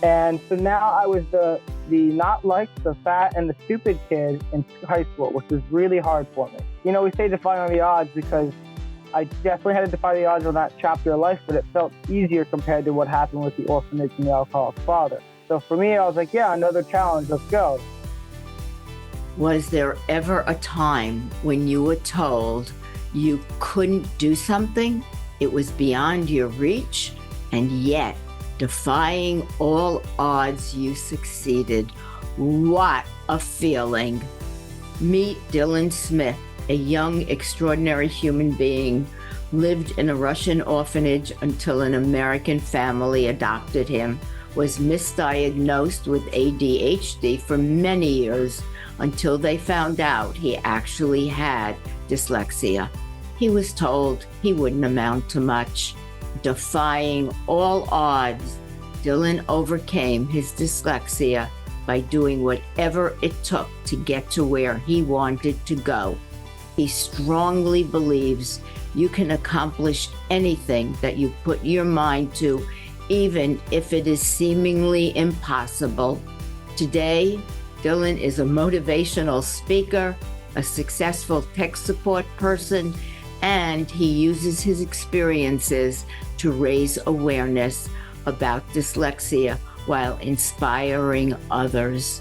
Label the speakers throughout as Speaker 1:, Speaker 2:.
Speaker 1: And so now I was the not liked, the fat, and the stupid kid in high school, which was really hard for me. You know, we say defying the odds because I definitely had to defy the odds on that chapter of life, but it felt easier compared to what happened with the orphanage and the alcoholic father. So for me, I was like, yeah, another challenge, let's go.
Speaker 2: Was there ever a time when you were told you couldn't do something? It was beyond your reach, and yet, defying all odds, you succeeded. What a feeling. Meet Dylan Smith, a young, extraordinary human being, lived in a Russian orphanage until an American family adopted him, was misdiagnosed with ADHD for many years until they found out he actually had dyslexia. He was told he wouldn't amount to much. Defying all odds, Dylan overcame his dyslexia by doing whatever it took to get to where he wanted to go. He strongly believes you can accomplish anything that you put your mind to, even if it is seemingly impossible. Today, Dylan is a motivational speaker, a successful tech support person, and he uses his experiences to raise awareness about dyslexia while inspiring others.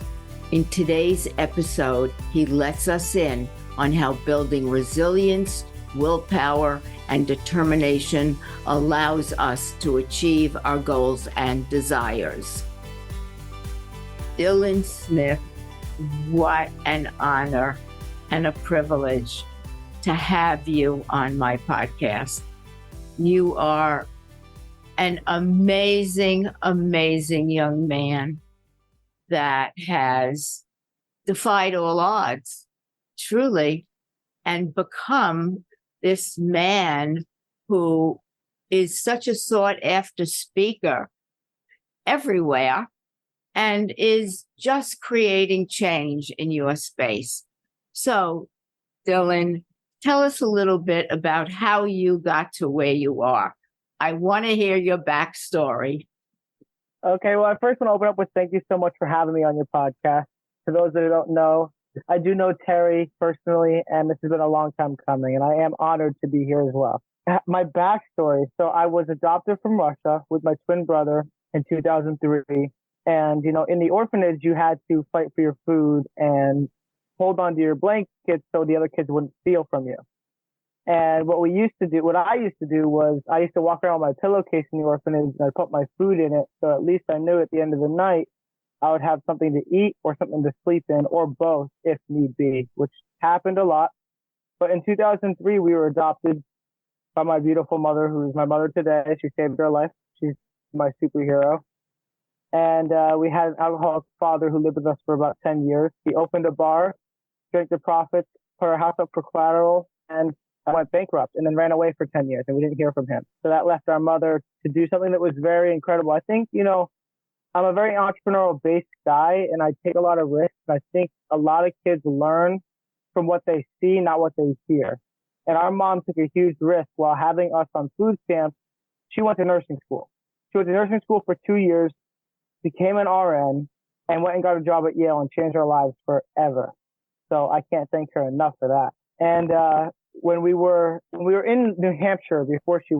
Speaker 2: In today's episode, he lets us in on how building resilience, willpower, and determination allows us to achieve our goals and desires. Dylan Smith, what an honor and a privilege to have you on my podcast. You are an amazing, amazing young man that has defied all odds, truly, and become this man who is such a sought-after speaker everywhere and is just creating change in your space. So, Dylan, tell us a little bit about how you got to where you are. I want to hear your backstory.
Speaker 1: Okay, well, I first want to open up with thank you so much for having me on your podcast. For those that don't know, I do know Terry personally, and this has been a long time coming, and I am honored to be here as well. My backstory, so I was adopted from Russia with my twin brother in 2003. And, you know, in the orphanage, you had to fight for your food and hold on to your blankets so the other kids wouldn't steal from you. And what I used to do was I used to walk around with my pillowcase in the orphanage and I'd put my food in it. So at least I knew at the end of the night, I would have something to eat or something to sleep in, or both if need be, which happened a lot. But in 2003, we were adopted by my beautiful mother, who is my mother today. She saved our life. She's my superhero. And we had an alcoholic father who lived with us for about 10 years. He opened a bar, drank the profits, put our house up for collateral, and I went bankrupt and then ran away for 10 years, and we didn't hear from him. So that left our mother to do something that was very incredible. I think, you know, I'm a very entrepreneurial-based guy, and I take a lot of risks. I think a lot of kids learn from what they see, not what they hear. And our mom took a huge risk while having us on food stamps. She went to nursing school. She went to nursing school for 2 years, became an RN, and went and got a job at Yale and changed our lives forever. So I can't thank her enough for that. And when we were in New Hampshire where she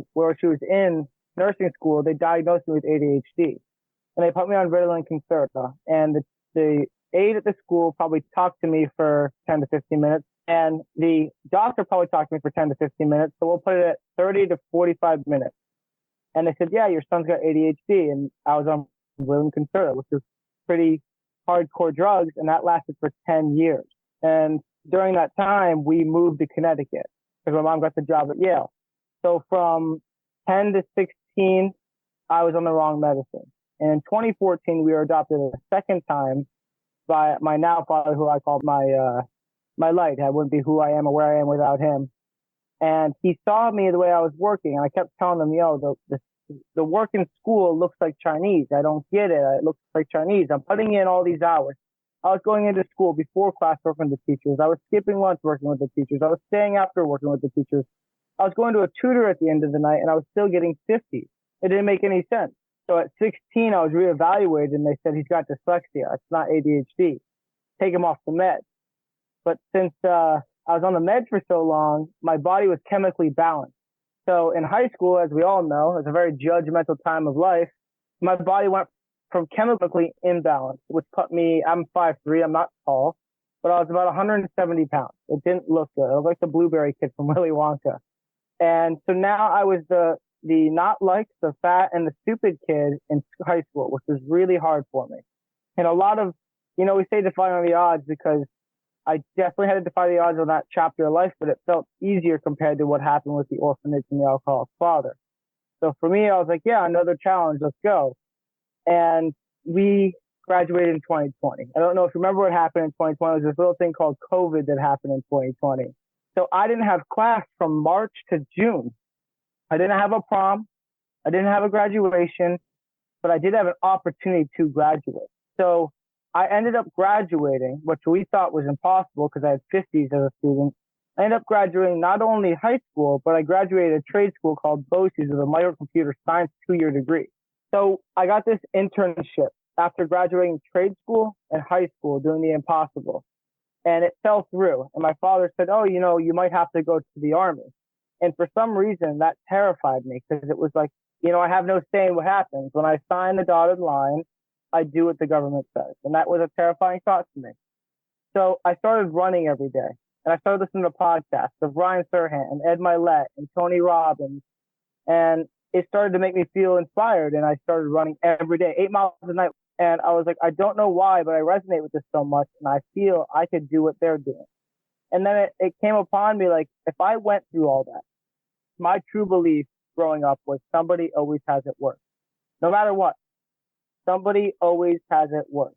Speaker 1: was in nursing school, they diagnosed me with ADHD, and they put me on Ritalin Concerta. And the aide at the school probably talked to me for 10 to 15 minutes, and the doctor probably talked to me for 10 to 15 minutes. So we'll put it at 30 to 45 minutes. And they said, yeah, your son's got ADHD. And I was on Ritalin Concerta, which is pretty hardcore drugs, and that lasted for 10 years. And during that time, we moved to Connecticut because my mom got the job at Yale. So from 10 to 16, I was on the wrong medicine. And in 2014, we were adopted a second time by my now father, who I called my light. I wouldn't be who I am or where I am without him. And he saw me the way I was working, and I kept telling him, yo, the work in school looks like Chinese. I don't get it. It looks like Chinese. I'm putting in all these hours. I was going into school before class working with the teachers. I was skipping lunch working with the teachers. I was staying after working with the teachers. I was going to a tutor at the end of the night, and I was still getting 50. It didn't make any sense. So at 16, I was reevaluated and they said he's got dyslexia. It's not ADHD. Take him off the meds. But since I was on the meds for so long, my body was chemically balanced. So in high school, as we all know, it's a very judgmental time of life. My body went from chemically imbalanced, which put me, I'm 5'3", I'm not tall, but I was about 170 pounds. It didn't look good. I was like the blueberry kid from Willy Wonka. And so now I was the not like, the fat and the stupid kid in high school, which was really hard for me. And a lot of, we say defying the odds because I definitely had to defy the odds on that chapter of life, but it felt easier compared to what happened with the orphanage and the alcoholic father. So for me, I was like, yeah, another challenge, let's go. And we graduated in 2020. I don't know if you remember what happened in 2020. There was this little thing called COVID that happened in 2020. So I didn't have class from March to June. I didn't have a prom. I didn't have a graduation, but I did have an opportunity to graduate. So I ended up graduating, which we thought was impossible because I had 50s as a student. I ended up graduating not only high school, but I graduated a trade school called BOCES with a microcomputer science 2-year degree. So I got this internship after graduating trade school and high school doing the impossible. And it fell through. And my father said, oh, you might have to go to the Army. And for some reason, that terrified me because it was like, I have no say in what happens. When I sign the dotted line, I do what the government says. And that was a terrifying thought to me. So I started running every day. And I started listening to podcasts of Ryan Serhant and Ed Milet and Tony Robbins. And it started to make me feel inspired. And I started running every day, 8 miles a night. And I was like, I don't know why, but I resonate with this so much. And I feel I could do what they're doing. And then it came upon me like, if I went through all that, my true belief growing up was somebody always has it worse. No matter what, somebody always has it worse.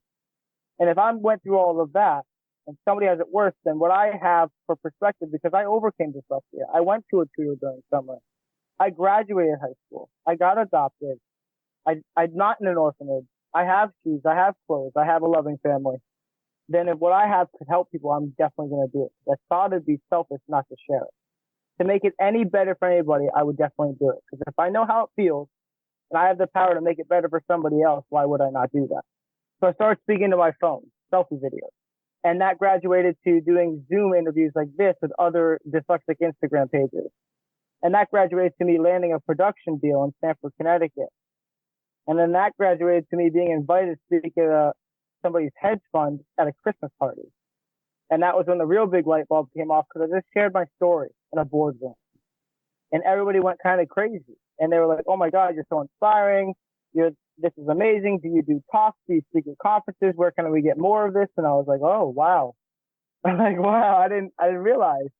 Speaker 1: And if I went through all of that and somebody has it worse, then what I have for perspective, because I overcame dyslexia, I went to a tutor during summer. I graduated high school. I got adopted. I'm not in an orphanage. I have shoes. I have clothes. I have a loving family. Then if what I have could help people, I'm definitely going to do it. I thought it'd be selfish not to share it. To make it any better for anybody, I would definitely do it. Because if I know how it feels and I have the power to make it better for somebody else, why would I not do that? So I started speaking to my phone, selfie videos. And that graduated to doing Zoom interviews like this with other dyslexic Instagram pages. And that graduated to me landing a production deal in Stamford, Connecticut. And then that graduated to me being invited to speak at somebody's hedge fund at a Christmas party. And that was when the real big light bulb came off because I just shared my story in a boardroom. And everybody went kind of crazy. And they were like, oh my God, you're so inspiring. This is amazing. Do you do talks? Do you speak at conferences? Where can we get more of this? And I was like, oh, wow. I'm like, wow, I didn't realize.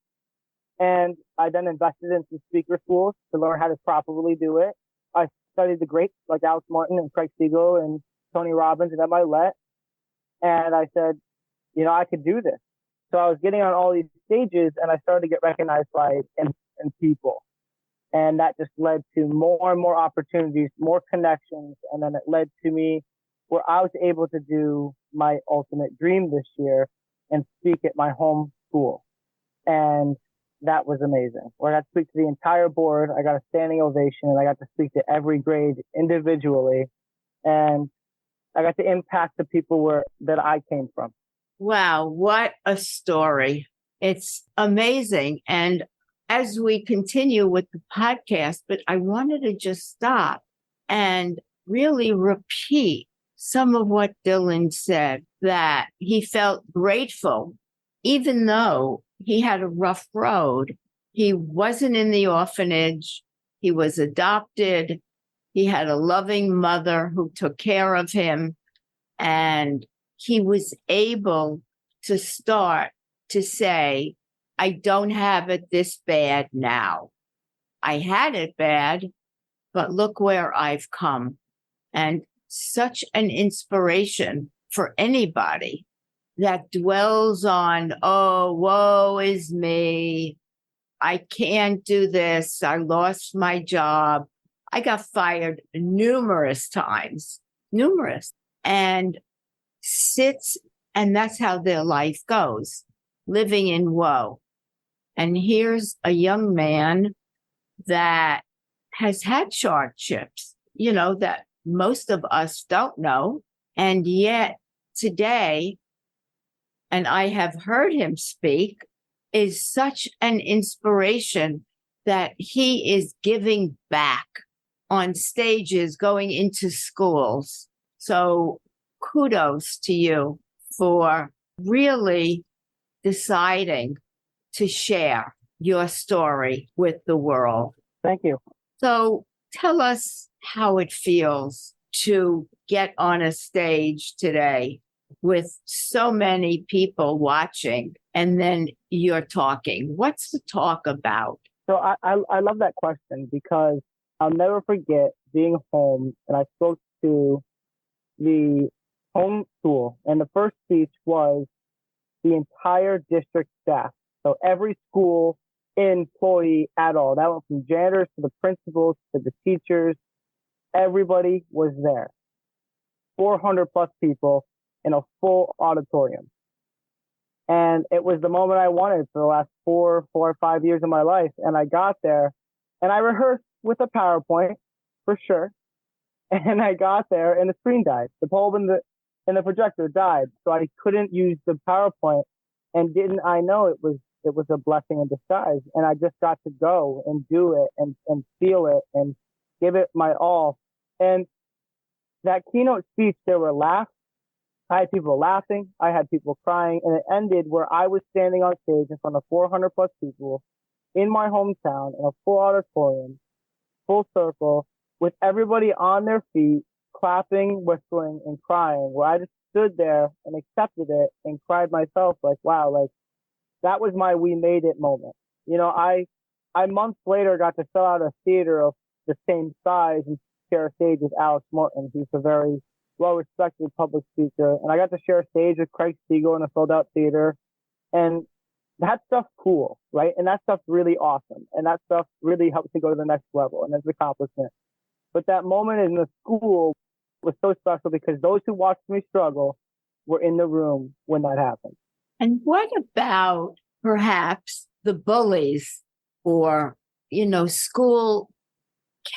Speaker 1: And I then invested in some speaker schools to learn how to properly do it. I studied the greats like Alex Martin and Craig Siegel and Tony Robbins and Ed Milet. And I said, I could do this. So I was getting on all these stages and I started to get recognized by and people. And that just led to more and more opportunities, more connections. And then it led to me where I was able to do my ultimate dream this year and speak at my home school. And that was amazing. Where I got to speak to the entire board. I got a standing ovation and I got to speak to every grade individually. And I got to impact the people that I came from.
Speaker 2: Wow, what a story. It's amazing. And as we continue with the podcast, but I wanted to just stop and really repeat some of what Dylan said, that he felt grateful, even though he had a rough road. He wasn't in the orphanage. He was adopted. He had a loving mother who took care of him. And he was able to start to say, I don't have it this bad now. I had it bad, but look where I've come. And such an inspiration for anybody that dwells on, oh, woe is me. I can't do this. I lost my job. I got fired numerous times, and sits, and that's how their life goes, living in woe. And here's a young man that has had hardships, that most of us don't know. And yet today, and I have heard him speak, is such an inspiration that he is giving back on stages, going into schools. So kudos to you for really deciding to share your story with the world.
Speaker 1: Thank you.
Speaker 2: So tell us how it feels to get on a stage today with so many people watching, and then you're talking. What's the talk about?
Speaker 1: So I love that question because I'll never forget being home, and I spoke to the home school, and the first speech was the entire district staff. So every school employee at all. That went from janitors to the principals to the teachers. Everybody was there. 400 plus people in a full auditorium. And it was the moment I wanted for the last 4 or 5 years of my life. And I got there and I rehearsed with a PowerPoint for sure. And I got there and the screen died. The bulb in the projector died. So I couldn't use the PowerPoint. And didn't I know it was a blessing in disguise. And I just got to go and do it and feel it and give it my all. And that keynote speech, there were laughs. I had people laughing. I had people crying. And it ended where I was standing on stage in front of 400 plus people in my hometown in a full auditorium, full circle, with everybody on their feet, clapping, whistling, and crying, where I just stood there and accepted it and cried myself like, wow, like that was my we made it moment. You know, I months later got to sell out a theater of the same size and share a stage with Alex Morton, who's a very well-respected public speaker. And I got to share a stage with Craig Siegel in a sold-out theater. And that stuff's cool, right? And that stuff's really awesome. And that stuff really helps me go to the next level and it's an accomplishment. But that moment in the school was so special because those who watched me struggle were in the room when that happened.
Speaker 2: And what about perhaps the bullies or, school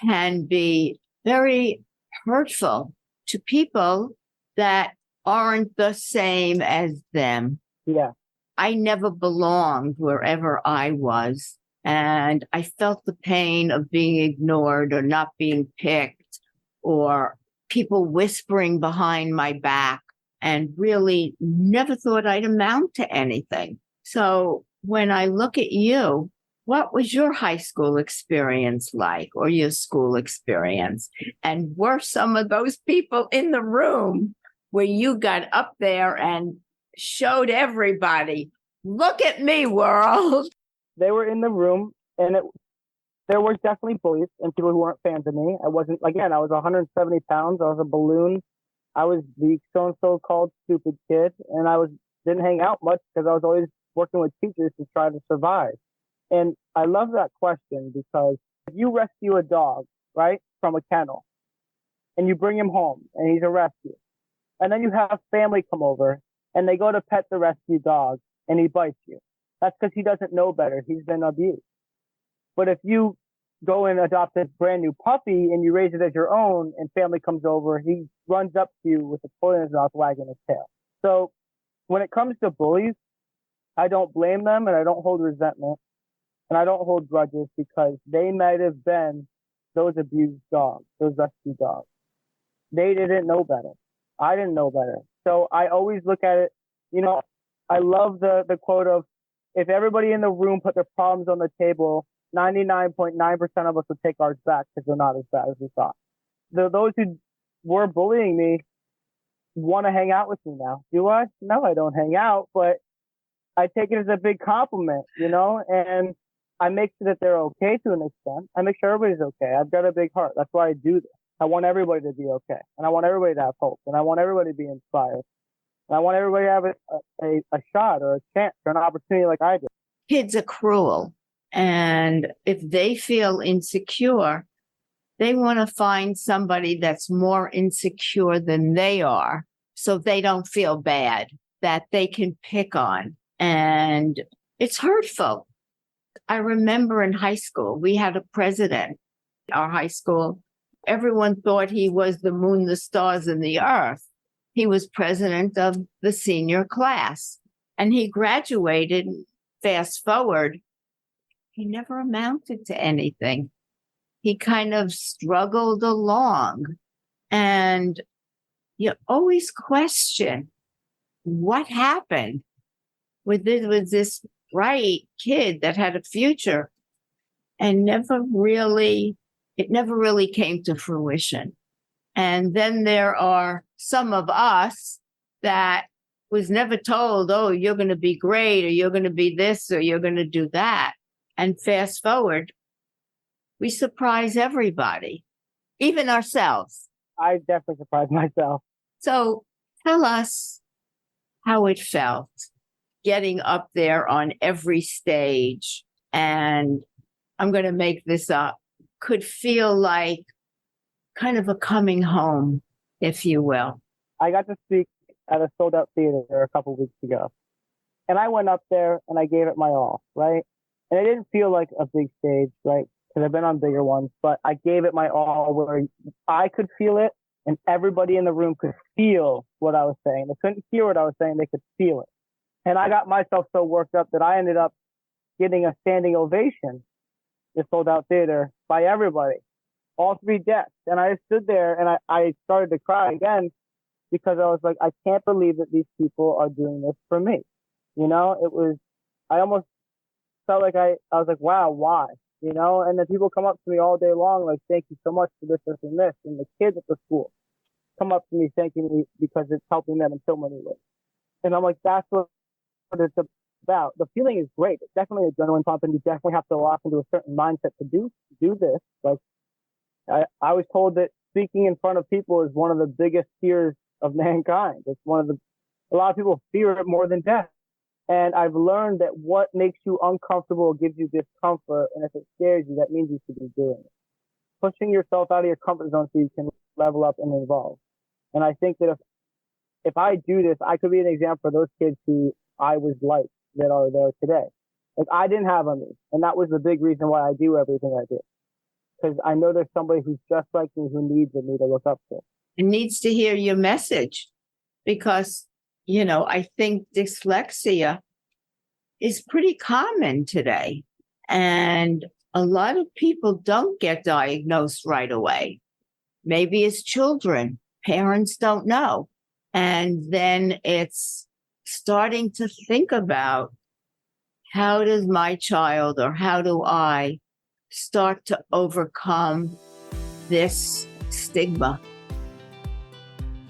Speaker 2: can be very hurtful to people that aren't the same as them.
Speaker 1: Yeah.
Speaker 2: I never belonged wherever I was. And I felt the pain of being ignored or not being picked or people whispering behind my back, and really never thought I'd amount to anything. So when I look at you, what was your high school experience like, or your school experience? And were some of those people in the room where you got up there and showed everybody, look at me, world?
Speaker 1: They were in the room, and there was definitely bullies and people who weren't fans of me. I was 170 pounds. I was a balloon. I was the so-and-so called stupid kid, and didn't hang out much because I was always working with teachers to try to survive. And I love that question because if you rescue a dog, right, from a kennel, and you bring him home and he's a rescue, and then you have family come over and they go to pet the rescue dog and he bites you, that's because he doesn't know better. He's been abused. But if you go and adopt a brand new puppy and you raise it as your own and family comes over, he runs up to you with a toy in his mouth wagging his tail. So when it comes to bullies, I don't blame them and I don't hold resentment and I don't hold grudges because they might have been those abused dogs, those rescue dogs. They didn't know better. I didn't know better. So I always look at it, I love the quote of, if everybody in the room put their problems on the table, 99.9% of us would take ours back because they're not as bad as we thought. Those who were bullying me want to hang out with me now. Do I? No, I don't hang out, but I take it as a big compliment, and I make sure that they're okay to an extent. I make sure everybody's okay. I've got a big heart. That's why I do this. I want everybody to be okay. And I want everybody to have hope. And I want everybody to be inspired. And I want everybody to have a shot or a chance or an opportunity like I did.
Speaker 2: Kids are cruel. And if they feel insecure, they want to find somebody that's more insecure than they are so they don't feel bad, that they can pick on. And it's hurtful. I remember in high school, we had a president, our high school, Everyone thought he was the moon, the stars, and the earth. He was president of the senior class, and he graduated. Fast forward, he never amounted to anything. He kind of struggled along, and you always question what happened with this bright kid that had a future, and it never really came to fruition. And then there are some of us that was never told, oh, you're going to be great, or you're going to be this, or you're going to do that. And fast forward, we surprise everybody, even ourselves.
Speaker 1: I definitely surprised myself.
Speaker 2: So tell us how it felt getting up there on every stage. And I'm going to make this up, could feel like kind of a coming home, if you will.
Speaker 1: I got to speak at a sold-out theater a couple of weeks ago. And I went up there and I gave it my all, right? And it didn't feel like a big stage, right? Because I've been on bigger ones, but I gave it my all where I could feel it and everybody in the room could feel what I was saying. They couldn't hear what I was saying, they could feel it. And I got myself so worked up that I ended up getting a standing ovation, the sold-out theater, by everybody, all three decks. And I stood there and I started to cry again, because I was like, I can't believe that these people are doing this for me. You know, I almost felt like I was like, wow, why? You know, and then people come up to me all day long, like, thank you so much for this, this, and this. And the kids at the school come up to me thanking me because it's helping them in so many ways. And I'm like, that's what it's about. The feeling is great. It's definitely adrenaline pump, and you definitely have to lock into a certain mindset to do this. Like, I was told that speaking in front of people is one of the biggest fears of mankind. It's a lot of people fear it more than death. And I've learned that what makes you uncomfortable gives you discomfort. And if it scares you, that means you should be doing it. Pushing yourself out of your comfort zone so you can level up and evolve. And I think that if I do this, I could be an example for those kids who I was like that are there today. Like, I didn't have a me. And that was the big reason why I do everything I do. Because I know there's somebody who's just like me who needs me to look up to.
Speaker 2: It needs to hear your message, because, you know, I think dyslexia is pretty common today. And a lot of people don't get diagnosed right away. Maybe it's children, parents don't know. And then it's starting to think about, how does my child, or how do I start to overcome this stigma?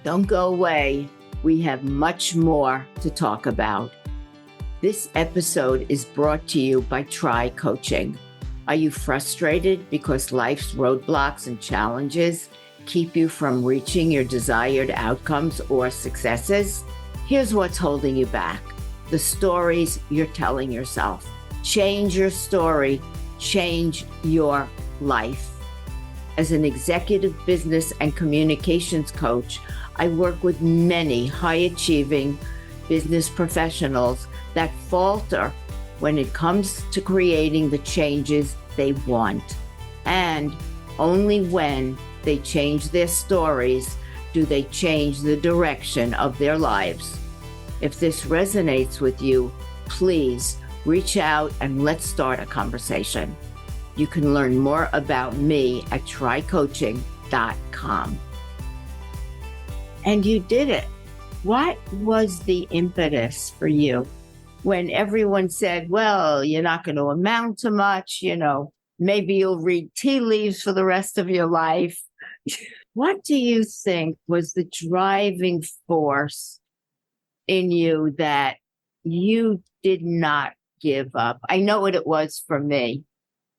Speaker 2: Don't go away. We have much more to talk about. This episode is brought to you by Try Coaching. Are you frustrated because life's roadblocks and challenges keep you from reaching your desired outcomes or successes? Here's what's holding you back: the stories you're telling yourself. Change your story, change your life. As an executive business and communications coach, I work with many high-achieving business professionals that falter when it comes to creating the changes they want. And only when they change their stories do they change the direction of their lives. If this resonates with you, please reach out and let's start a conversation. You can learn more about me at trycoaching.com. And you did it. What was the impetus for you when everyone said, well, you're not going to amount to much, you know, maybe you'll read tea leaves for the rest of your life? What do you think was the driving force in you that you did not give up? I know what it was for me,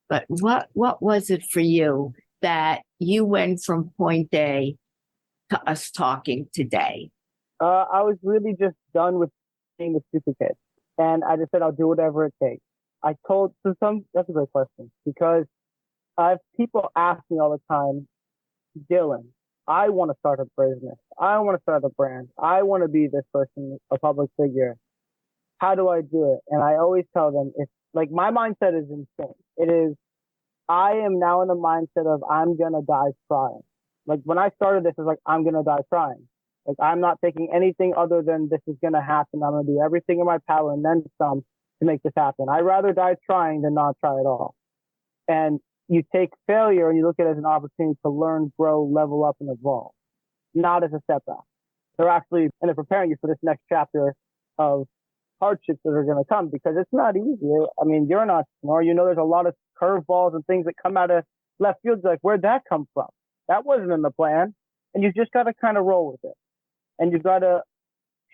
Speaker 2: but what was it for you that you went from point A to us talking today?
Speaker 1: I was really just done with being the stupid kid. And I just said, I'll do whatever it takes. That's a great question, because I have people ask me all the time, Dylan, I want to start a business. I want to start a brand. I want to be this person, a public figure. How do I do it? And I always tell them, it's like, my mindset is insane. It is, I am now in the mindset of I'm going to die trying. Like when I started this, it's like, I'm going to die trying. Like I'm not taking anything other than this is going to happen. I'm going to do everything in my power and then some to make this happen. I'd rather die trying than not try at all. And you take failure and you look at it as an opportunity to learn, grow, level up, and evolve, not as a setback. And they're preparing you for this next chapter of hardships that are going to come, because it's not easy. I mean, you're an entrepreneur. You know, there's a lot of curveballs and things that come out of left field. Like, where'd that come from? That wasn't in the plan. And you just got to kind of roll with it. And you've got to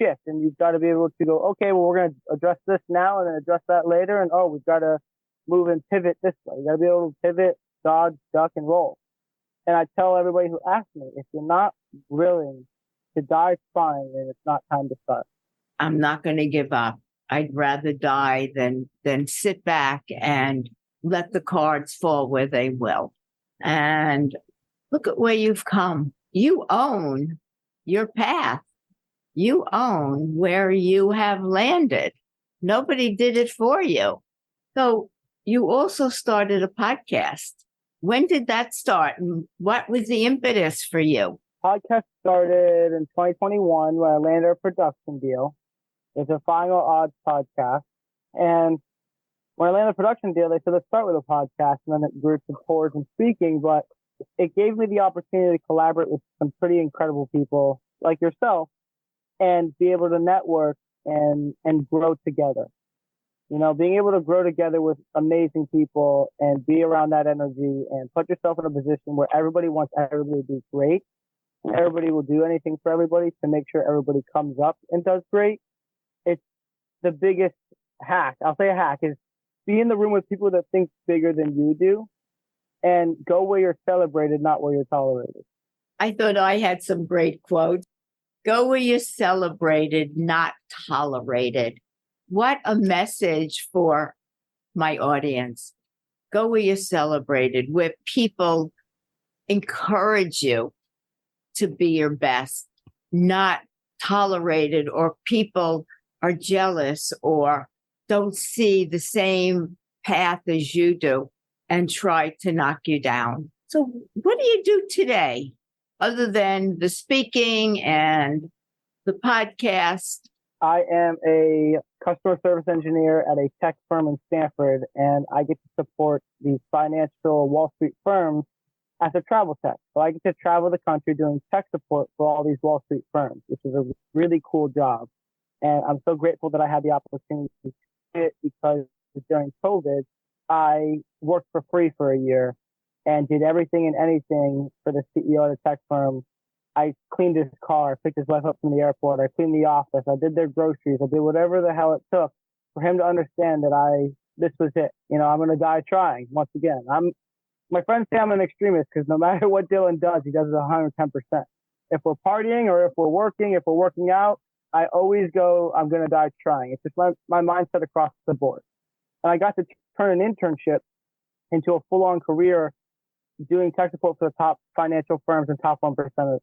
Speaker 1: shift, and you've got to be able to go, okay, well, we're going to address this now and then address that later. And, we've got to move and pivot this way. You got to be able to pivot, dodge, duck, and roll. And I tell everybody who asks me, if you're not willing to die trying, then it's not time to start.
Speaker 2: I'm not going to give up. I'd rather die than sit back and let the cards fall where they will. And look at where you've come. You own your path. You own where you have landed. Nobody did it for you. So you also started a podcast. When did that start? And what was the impetus for you?
Speaker 1: Podcast started in 2021 when I landed a production deal. It's a Final Odds podcast. And when I landed a production deal, they said, let's start with a podcast. And then it grew to tours and speaking. But it gave me the opportunity to collaborate with some pretty incredible people like yourself and be able to network and grow together. You know, being able to grow together with amazing people and be around that energy and put yourself in a position where everybody wants everybody to do great. Everybody will do anything for everybody to make sure everybody comes up and does great. It's the biggest hack. I'll say a hack is be in the room with people that think bigger than you do and go where you're celebrated, not where you're tolerated.
Speaker 2: I thought I had some great quotes. Go where you're celebrated, not tolerated. What a message for my audience. Go where you're celebrated, where people encourage you to be your best, not tolerated, or people are jealous or don't see the same path as you do and try to knock you down. So what do you do today other than the speaking and the podcast?
Speaker 1: I am a customer service engineer at a tech firm in Stanford, and I get to support these financial Wall Street firms as a travel tech. So I get to travel the country doing tech support for all these Wall Street firms, which is a really cool job. And I'm so grateful that I had the opportunity to do it, because during COVID, I worked for free for a year and did everything and anything for the CEO of the tech firm. I cleaned his car, picked his wife up from the airport. I cleaned the office. I did their groceries. I did whatever the hell it took for him to understand that this was it. You know, I'm going to die trying once again. My friends say I'm an extremist because no matter what Dylan does, he does it 110%. If we're partying or if we're working out, I always go, I'm going to die trying. It's just my mindset across the board. And I got to turn an internship into a full-on career doing tech support for the top financial firms and top 1%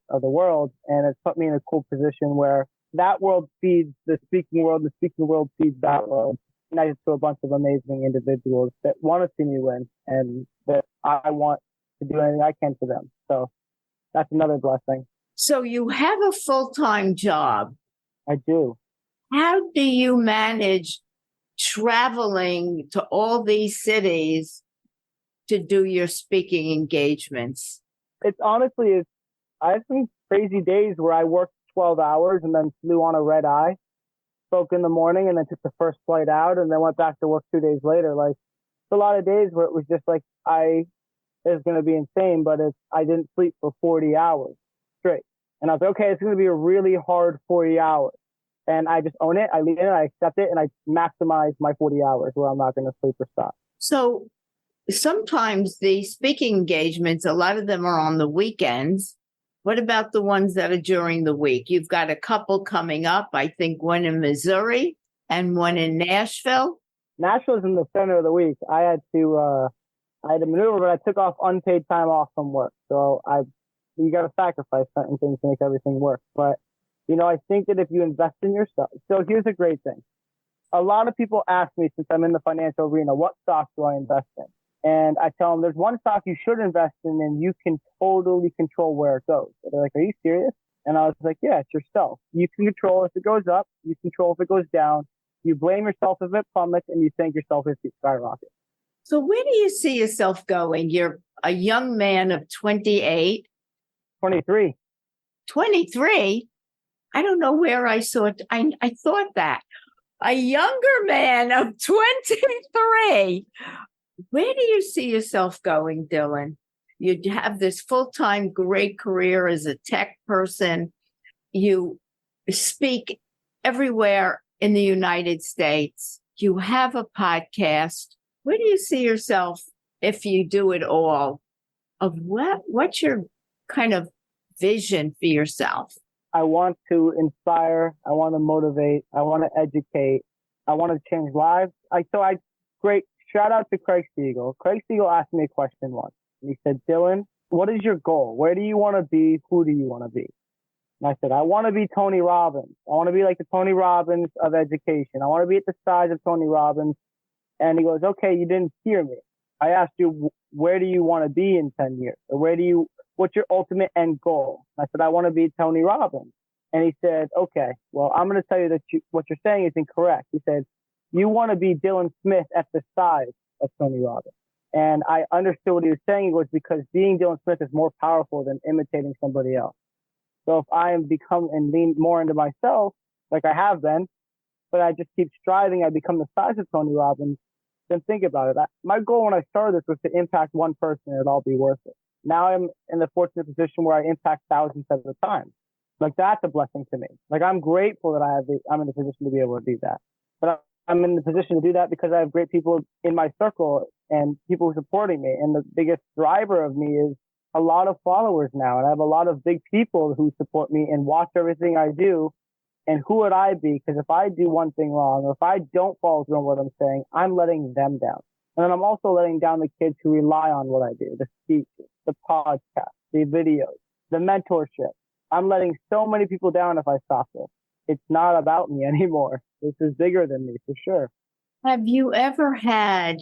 Speaker 1: of the world. And it's put me in a cool position where that world feeds the speaking world, the speaking world feeds that world. United to a bunch of amazing individuals that want to see me win and that I want to do anything I can for them. So that's another blessing.
Speaker 2: So you have a full-time job.
Speaker 1: I do.
Speaker 2: How do you manage traveling to all these cities to do your speaking engagements?
Speaker 1: It's honestly, I have some crazy days where I worked 12 hours and then flew on a red eye, spoke in the morning and then took the first flight out and then went back to work 2 days later. Like, it's a lot of days where it was just like, it's going to be insane, but I didn't sleep for 40 hours straight. And I was like, okay, it's going to be a really hard 40 hours. And I just own it. I leave it, I accept it, and I maximize my 40 hours where I'm not going to sleep or stop.
Speaker 2: So sometimes the speaking engagements, a lot of them are on the weekends. What about the ones that are during the week? You've got a couple coming up, I think one in Missouri and one in Nashville.
Speaker 1: Nashville's in the center of the week. I had to maneuver, but I took off unpaid time off from work. So you got to sacrifice certain things to make everything work. But, you know, I think that if you invest in yourself, so here's a great thing. A lot of people ask me, since I'm in the financial arena, what stocks do I invest in? And I tell them there's one stock you should invest in and you can totally control where it goes. So they're like, are you serious? And I was like, yeah, it's yourself. You can control if it goes up. You control if it goes down. You blame yourself if it plummets, and you thank yourself if it skyrockets.
Speaker 2: So where do you see yourself going? You're a young man of 28.
Speaker 1: 23.
Speaker 2: 23? I don't know where I saw it. I thought that. A younger man of 23. Where do you see yourself going, Dylan? You have this full-time great career as a tech person. You speak everywhere in the United States. You have a podcast. Where do you see yourself if you do it all? Of what's your kind of vision for yourself?
Speaker 1: I want to inspire. I want to motivate. I want to educate. I want to change lives. Great. Shout out to Craig Siegel. Craig Siegel asked me a question once. And he said, Dylan, what is your goal? Where do you want to be? Who do you want to be? And I said, I want to be Tony Robbins. I want to be like the Tony Robbins of education. I want to be at the size of Tony Robbins. And he goes, okay, you didn't hear me. I asked you, where do you want to be in 10 years? Or what's your ultimate end goal? And I said, I want to be Tony Robbins. And he said, okay, well, I'm going to tell you that what you're saying is incorrect. He said, you want to be Dylan Smith at the size of Tony Robbins. And I understood what he was saying was because being Dylan Smith is more powerful than imitating somebody else. So if I become and lean more into myself, like I have been, but I just keep striving, I become the size of Tony Robbins, then think about it. My goal when I started this was to impact one person and it'd all be worth it. Now I'm in the fortunate position where I impact thousands at a time. Like that's a blessing to me. Like I'm grateful that I'm in the position to be able to do that. But I'm in the position to do that because I have great people in my circle and people supporting me. And the biggest driver of me is a lot of followers now. And I have a lot of big people who support me and watch everything I do. And who would I be? Because if I do one thing wrong, or if I don't follow through on what I'm saying, I'm letting them down. And then I'm also letting down the kids who rely on what I do, the speeches, the podcast, the videos, the mentorship. I'm letting so many people down if I stop this. It's not about me anymore. This is bigger than me, for sure.
Speaker 2: Have you ever had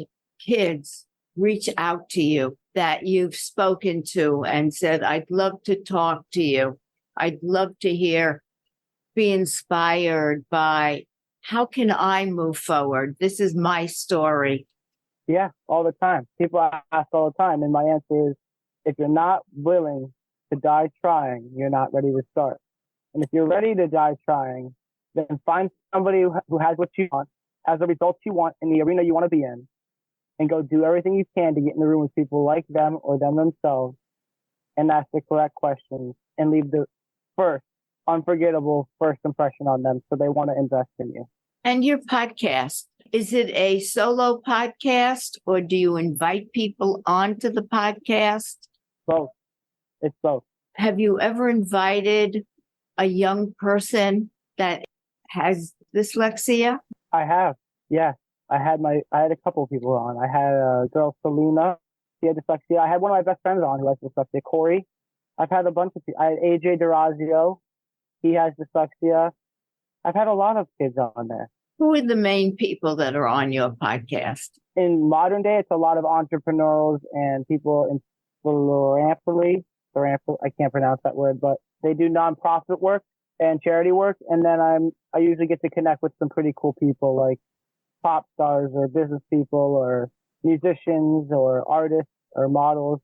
Speaker 2: kids reach out to you that you've spoken to and said, I'd love to talk to you. I'd love to be inspired by how can I move forward? This is my story.
Speaker 1: Yeah, all the time. People ask all the time. And my answer is, if you're not willing to die trying, you're not ready to start. And if you're ready to die trying, then find somebody who has what you want, has the results you want in the arena you want to be in, and go do everything you can to get in the room with people like them or them themselves and ask the correct questions and leave the unforgettable first impression on them so they want to invest in you.
Speaker 2: And your podcast, is it a solo podcast or do you invite people onto the podcast?
Speaker 1: Both. It's both.
Speaker 2: Have you ever invited a young person that has dyslexia?
Speaker 1: I have. Yeah. I had a couple of people on. I had a girl, Selena. She had dyslexia. I had one of my best friends on who has dyslexia, Corey. I've had a bunch of people. I had AJ Durazio. He has dyslexia. I've had a lot of kids on there.
Speaker 2: Who are the main people that are on your podcast?
Speaker 1: In modern day, it's a lot of entrepreneurs and people in philanthropy. I can't pronounce that word, but they do nonprofit work and charity work. And then I usually get to connect with some pretty cool people like pop stars or business people or musicians or artists or models.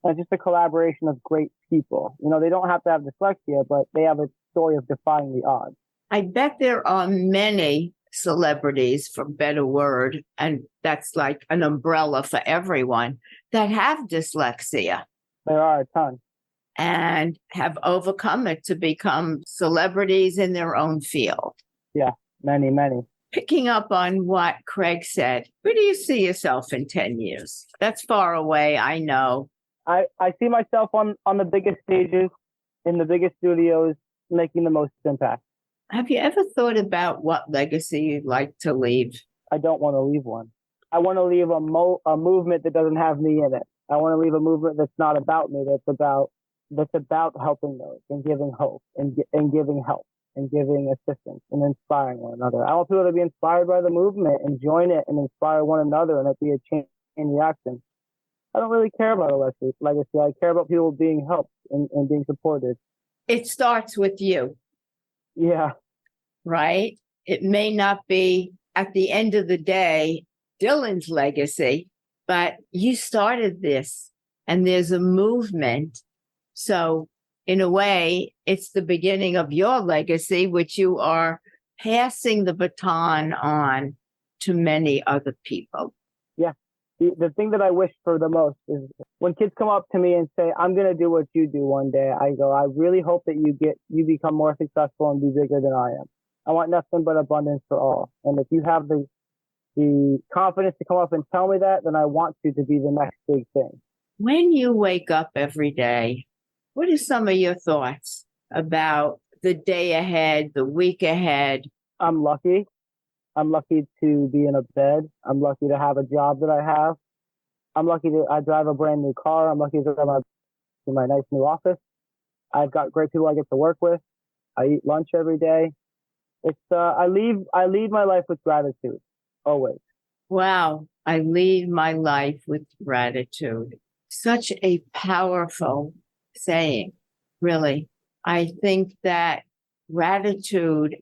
Speaker 1: And it's just a collaboration of great people. You know, they don't have to have dyslexia, but they have a story of defying the odds.
Speaker 2: I bet there are many celebrities, for better word, and that's like an umbrella for everyone, that have dyslexia.
Speaker 1: There are a ton.
Speaker 2: And have overcome it to become celebrities in their own field.
Speaker 1: Yeah, many, many.
Speaker 2: Picking up on what Craig said, where do you see yourself in 10 years? That's far away, I know.
Speaker 1: I see myself on the biggest stages, in the biggest studios, making the most impact.
Speaker 2: Have you ever thought about what legacy you'd like to leave?
Speaker 1: I don't want to leave one. I want to leave a movement that doesn't have me in it. I want to leave a movement that's not about me, that's about helping those and giving hope and giving help and giving assistance and inspiring one another. I want people to be inspired by the movement and join it and inspire one another and it be a chain reaction. I don't really care about a legacy. I care about people being helped and being supported.
Speaker 2: It starts with you,
Speaker 1: Yeah.
Speaker 2: right? It may not be at the end of the day Dylan's legacy, but you started this and there's a movement. So in a way, it's the beginning of your legacy, which you are passing the baton on to many other people.
Speaker 1: Yeah. The thing that I wish for the most is when kids come up to me and say, I'm going to do what you do one day, I go, I really hope that you become more successful and be bigger than I am. I want nothing but abundance for all. And if you have the confidence to come up and tell me that, then I want you to be the next big thing.
Speaker 2: When you wake up every day, what are some of your thoughts about the day ahead, the week ahead?
Speaker 1: I'm lucky. I'm lucky to be in a bed. I'm lucky to have a job that I have. I'm lucky that I drive a brand new car. I'm lucky to drive my nice new office. I've got great people I get to work with. I eat lunch every day. It's I lead my life with gratitude, always.
Speaker 2: Wow, I lead my life with gratitude. Such a powerful saying, really. I think that gratitude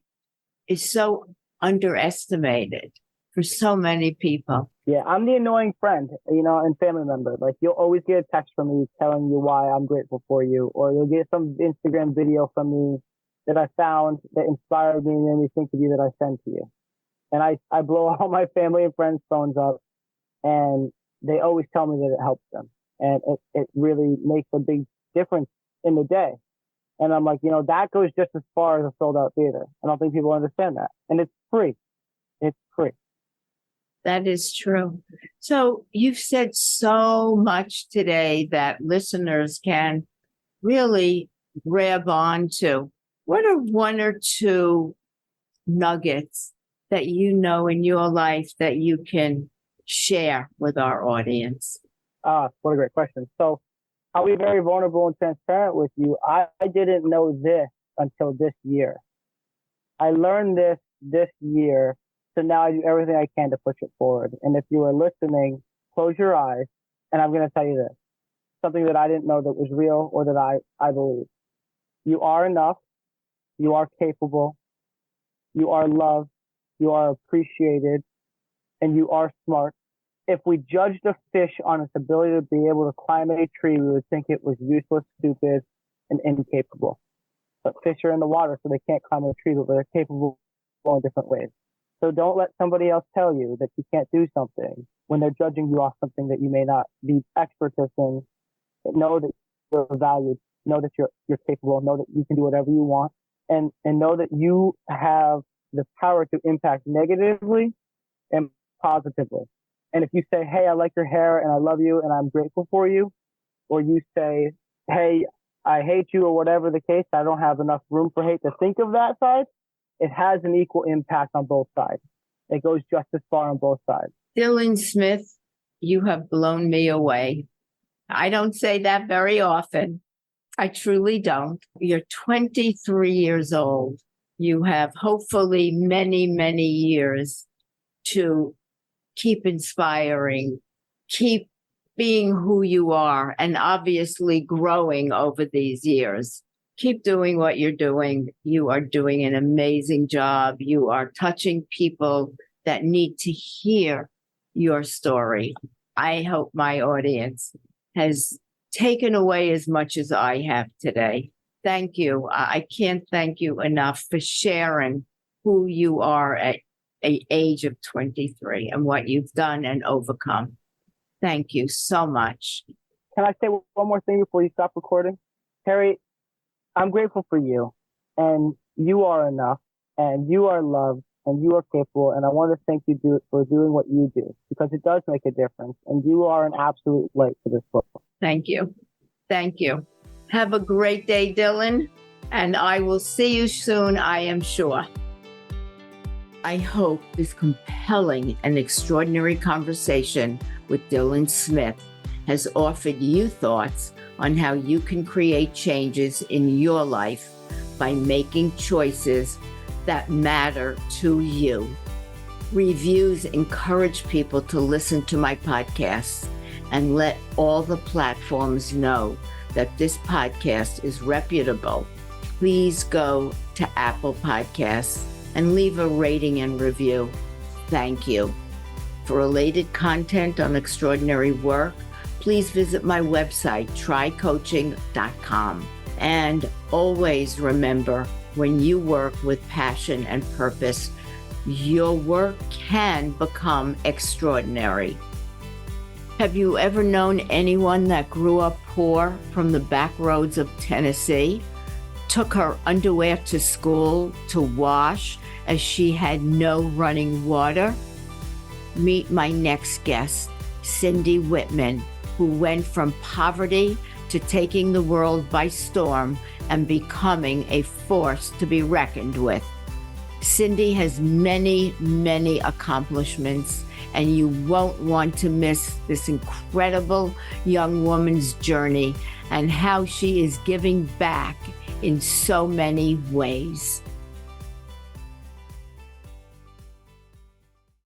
Speaker 2: is so underestimated for so many people.
Speaker 1: Yeah, I'm the annoying friend, and family member. Like, you'll always get a text from me telling you why I'm grateful for you, or you'll get some Instagram video from me that I found that inspired me and made me think of you that I send to you. And I blow all my family and friends' phones up, and they always tell me that it helps them. And it really makes a big difference in the day. And I'm like, that goes just as far as a sold out theater. I don't think people understand that. And it's free. It's free.
Speaker 2: That is true. So you've said so much today that listeners can really grab onto. What are one or two nuggets that you know in your life that you can share with our audience?
Speaker 1: What a great question. So I'll be very vulnerable and transparent with you. I didn't know this until this year. I learned this year, so now I do everything I can to push it forward. And if you are listening, close your eyes, and I'm going to tell you this, something that I didn't know that was real or that I believe. You are enough. You are capable. You are loved. You are appreciated. And you are smart. If we judged a fish on its ability to be able to climb a tree, we would think it was useless, stupid, and incapable. But fish are in the water, so they can't climb a tree, but they're capable in different ways. So don't let somebody else tell you that you can't do something when they're judging you off something that you may not be expertise in. Know that you're valued. Know that you're capable. Know that you can do whatever you want. And know that you have the power to impact negatively and positively. And if you say, hey, I like your hair and I love you and I'm grateful for you, or you say, hey, I hate you, or whatever the case, I don't have enough room for hate to think of that side, it has an equal impact on both sides. It goes just as far on both sides.
Speaker 2: Dylan Smith, you have blown me away. I don't say that very often. I truly don't. You're 23 years old. You have hopefully many, many years to keep inspiring, keep being who you are, and obviously growing over these years. Keep doing what you're doing. You are doing an amazing job. You are touching people that need to hear your story. I hope my audience has taken away as much as I have today. Thank you. I can't thank you enough for sharing who you are at the age of 23 and what you've done and overcome. Thank you so much.
Speaker 1: Can I say one more thing before you stop recording? Terry, I'm grateful for you, and you are enough, and you are loved, and you are capable, and I want to thank you for doing what you do, because it does make a difference, and you are an absolute light to this world.
Speaker 2: Thank you. Thank you. Have a great day, Dylan, and I will see you soon, I am sure. I hope this compelling and extraordinary conversation with Dylan Smith has offered you thoughts on how you can create changes in your life by making choices that matter to you. Reviews encourage people to listen to my podcasts, and let all the platforms know that this podcast is reputable, please go to Apple Podcasts and leave a rating and review. Thank you. For related content on extraordinary work, please visit my website, trycoaching.com. And always remember, when you work with passion and purpose, your work can become extraordinary. Have you ever known anyone that grew up poor from the back roads of Tennessee, took her underwear to school to wash as she had no running water? Meet my next guest, Cindy Whitman, who went from poverty to taking the world by storm and becoming a force to be reckoned with. Cindy has many, many accomplishments, and you won't want to miss this incredible young woman's journey and how she is giving back in so many ways.